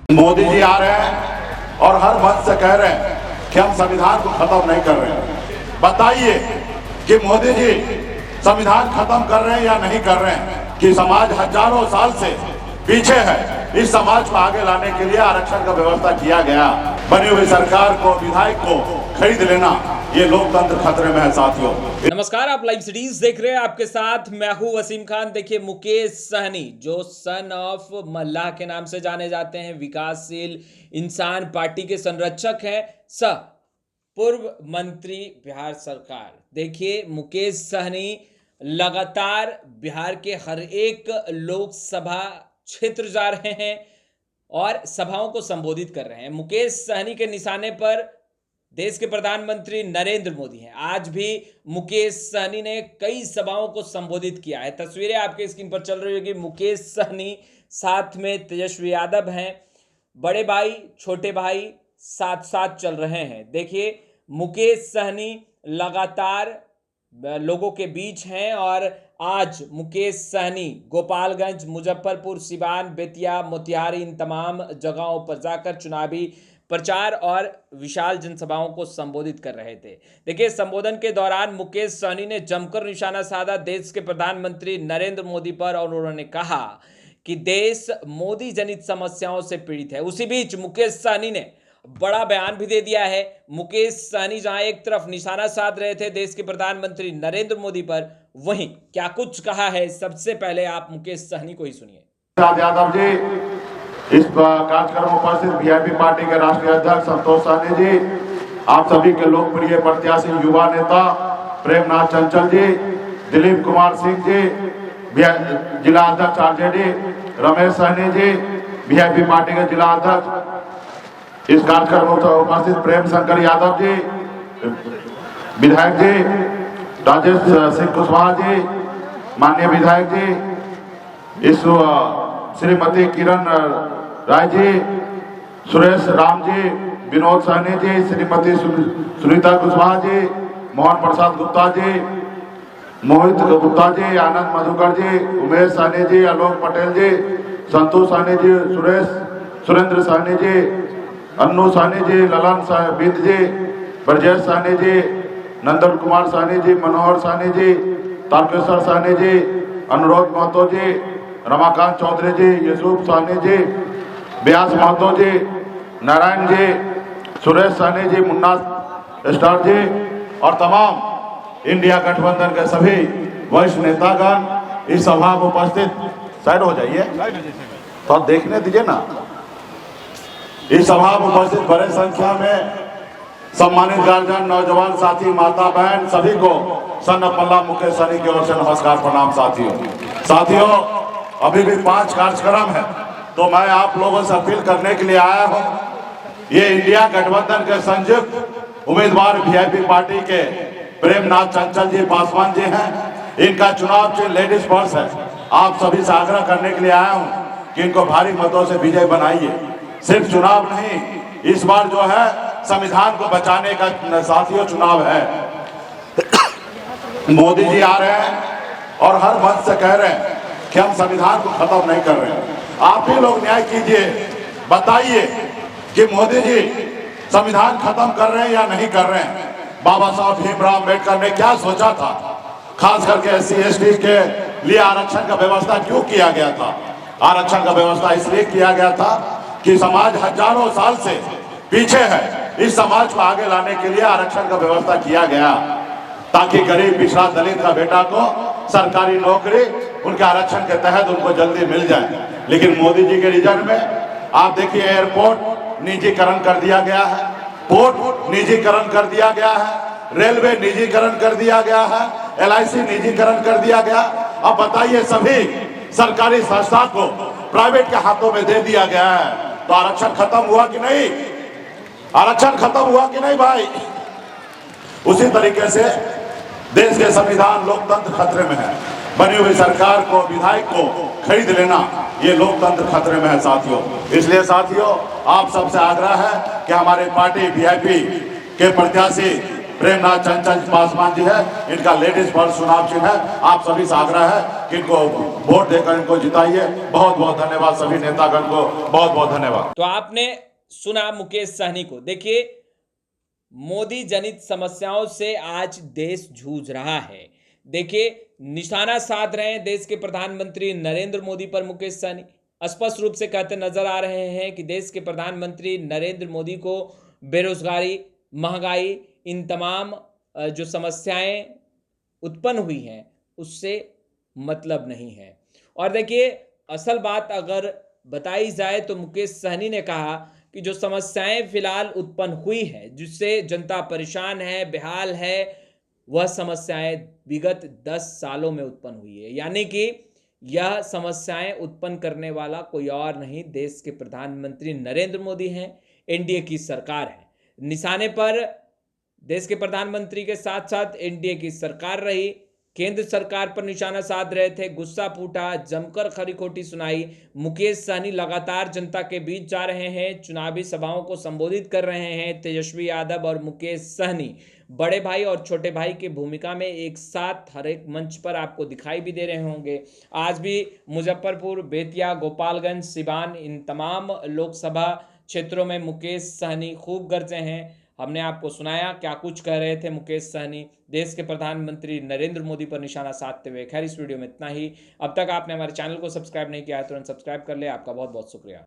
मोदी जी आ रहे हैं और हर मंच से कह रहे हैं कि हम संविधान को खत्म नहीं कर रहे हैं। बताइए कि मोदी जी संविधान खत्म कर रहे हैं या नहीं कर रहे हैं? कि समाज हजारों साल से पीछे है, इस समाज को आगे लाने के लिए आरक्षण का व्यवस्था किया गया। बनी हुई सरकार को, विधायक को खरीद लेना, ये लोकतंत्र खतरे में है साथियों। नमस्कार, आप लाइव सिटीज देख रहे हैं। आपके साथ मैं हूं वसीम खान। देखिए, मुकेश सहनी जो सन ऑफ मल्लाह के नाम से जाने जाते हैं, विकासशील इंसान पार्टी के संरक्षक हैं, पूर्व मंत्री बिहार सरकार। देखिए, मुकेश सहनी लगातार बिहार के हर एक लोकसभा क्षेत्र जा रहे हैं और सभाओं को संबोधित कर रहे हैं। मुकेश सहनी के निशाने पर देश के प्रधानमंत्री नरेंद्र मोदी हैं। आज भी मुकेश सहनी ने कई सभाओं को संबोधित किया है। तस्वीरें आपके स्क्रीन पर चल रही होगी। मुकेश सहनी साथ में तेजस्वी यादव हैं, बड़े भाई छोटे भाई साथ साथ चल रहे हैं। देखिए, मुकेश सहनी लगातार लोगों के बीच हैं और आज मुकेश सहनी गोपालगंज, मुजफ्फरपुर, सिवान, बेतिया, मोतिहारी, इन तमाम जगहों पर जाकर चुनावी प्रचार और विशाल जनसभाओं को संबोधित कर रहे थे। देखिए, संबोधन के दौरान मुकेश सहनी ने जमकर निशाना साधा देश के प्रधानमंत्री नरेंद्र मोदी पर और उन्होंने कहा कि देश मोदी जनित समस्याओं से पीड़ित है। उसी बीच मुकेश सहनी ने बड़ा बयान भी दे दिया है। मुकेश सहनी जहां एक तरफ निशाना साध रहे थे देश के प्रधानमंत्री नरेंद्र मोदी पर, वहीं क्या कुछ कहा है, सबसे पहले आप मुकेश सहनी को ही सुनिए। यादव जी, इस कार्यक्रम में उपस्थित वीआईपी पार्टी के राष्ट्रीय अध्यक्ष संतोष सहनी जी, आप सभी के लोकप्रिय प्रत्याशी युवा नेता प्रेमनाथ चंचल जी, दिलीप कुमार सिंह जी, जिला अध्यक्ष आरजेडी रमेश सहनी जी, वीआईपी पार्टी के जिला अध्यक्ष, इस कार्यक्रम में उपस्थित प्रेम शंकर यादव जी, विधायक जी राजेश सिंह कुशवाहा जी, माननीय विधायक जी, इस श्रीमती किरण राय जी, सुरेश राम जी, विनोद सहनी जी, श्रीमती सुनीता कुशवाहा जी, मोहन प्रसाद गुप्ता जी, मोहित गुप्ता जी, आनंद मधुकर जी, उमेश सहनी जी, आलोक पटेल जी, संतोष सहनी जी, सुरेंद्र सहनी जी, अन्नू सहनी जी, ललन बिंद जी, ब्रजेश सहनी जी, नंदन कुमार सहनी जी, मनोहर सहनी जी, तारकेश्वर सहनी जी, अनुरोध महतो जी, रमाकांत चौधरी जी, यूसुफ सहनी जी, व्यास महतो जी, नारायण जी, सुरेश सहनी जी, मुन्ना स्टार जी और तमाम इंडिया गठबंधन के सभी वरिष्ठ नेतागण इस सभा में उपस्थित। साइड हो जाइए तो देखने दीजिए ना। इस सभा में उपस्थित बड़े संख्या में सम्मानित गार्जियन, नौजवान साथी, माता बहन, सभी को सन ऑफ मल्लाह मुकेश सहनी की ओर से नमस्कार, प्रणाम। साथियों, अभी भी 5 कार्यक्रम है, तो मैं आप लोगों से अपील करने के लिए आया हूं। ये इंडिया गठबंधन के संयुक्त उम्मीदवार वीआईपी पार्टी के प्रेमनाथ चंचल जी पासवान जी हैं। इनका चुनाव चिन्ह लेडीज पर्स है। आप सभी से आग्रह करने के लिए आया हूं कि इनको भारी मतों से विजय बनाइए। सिर्फ चुनाव नहीं, इस बार जो है संविधान को बचाने का साथियों चुनाव है। मोदी जी आ रहे हैं और हर मंच से कह रहे हैं कि हम संविधान को खत्म नहीं कर रहे हैं। आप ही लोग न्याय कीजिए, बताइए कि मोदी जी संविधान खत्म कर रहे हैं या नहीं कर रहे हैं। बाबा साहब भीमराव अम्बेडकर ने क्या सोचा था, खास करके SC ST के लिए आरक्षण का व्यवस्था क्यों किया गया था? आरक्षण का व्यवस्था इसलिए किया गया था कि समाज हजारों साल से पीछे है, इस समाज को आगे लाने के लिए आरक्षण का व्यवस्था किया गया, ताकि गरीब पिछड़ा दलित का बेटा को सरकारी नौकरी उनके आरक्षण के तहत उनको जल्दी मिल जाए। लेकिन मोदी जी के रीजन में आप देखिए, एयरपोर्ट निजीकरण कर दिया गया है, पोर्ट निजीकरण कर दिया गया है, रेलवे निजीकरण कर दिया गया है, LIC निजीकरण कर दिया गया। अब बताइए, सभी सरकारी संस्था को प्राइवेट के हाथों में दे दिया गया है, तो आरक्षण खत्म हुआ कि नहीं? आरक्षण खत्म हुआ कि नहीं भाई? उसी तरीके से देश के संविधान, लोकतंत्र खतरे में है। बनी हुई सरकार को, विधायक को खरीद लेना, ये लोकतंत्र खतरे में है साथियों। इसलिए साथियों, आप सबसे आग्रह है कि हमारी पार्टी वीआईपी के प्रत्याशी प्रेमनाथ चंचल पासवान जी है, इनका लेडीज फर्स्ट चुनाव चिन्ह है। आप सभी से आग्रह है कि इनको वोट देकर इनको जिताइए। बहुत बहुत धन्यवाद सभी नेतागण को, बहुत बहुत धन्यवाद। तो आपने सुना मुकेश सहनी को। देखिए, मोदी जनित समस्याओं से आज देश जूझ रहा है। देखिए, निशाना साध रहे हैं देश के प्रधानमंत्री नरेंद्र मोदी पर मुकेश सहनी। स्पष्ट रूप से कहते नजर आ रहे हैं कि देश के प्रधानमंत्री नरेंद्र मोदी को बेरोजगारी, महंगाई, इन तमाम जो समस्याएं उत्पन्न हुई हैं उससे मतलब नहीं है। और देखिए, असल बात अगर बताई जाए तो मुकेश सहनी ने कहा कि जो समस्याएं फिलहाल उत्पन्न हुई है, जिससे जनता परेशान है, बेहाल है, वह समस्याएं विगत 10 सालों में उत्पन्न हुई है। यानी कि यह समस्याएं उत्पन्न करने वाला कोई और नहीं, देश के प्रधानमंत्री नरेंद्र मोदी हैं, एनडीए की सरकार है। निशाने पर देश के प्रधानमंत्री के साथ साथ एनडीए की सरकार रही। केंद्र सरकार पर निशाना साध रहे थे, गुस्सा फूटा, जमकर खरी खोटी सुनाई। मुकेश सहनी लगातार जनता के बीच जा रहे हैं, चुनावी सभाओं को संबोधित कर रहे हैं। तेजस्वी यादव और मुकेश सहनी बड़े भाई और छोटे भाई की भूमिका में एक साथ हर एक मंच पर आपको दिखाई भी दे रहे होंगे। आज भी मुजफ्फरपुर, बेतिया, गोपालगंज, सिवान, इन तमाम लोकसभा क्षेत्रों में मुकेश सहनी खूब गरजे हैं। हमने आपको सुनाया क्या कुछ कह रहे थे मुकेश सहनी देश के प्रधानमंत्री नरेंद्र मोदी पर निशाना साधते हुए। खैर, इस वीडियो में इतना ही। अब तक आपने हमारे चैनल को सब्सक्राइब नहीं किया है, तुरंत सब्सक्राइब कर ले। आपका बहुत बहुत शुक्रिया।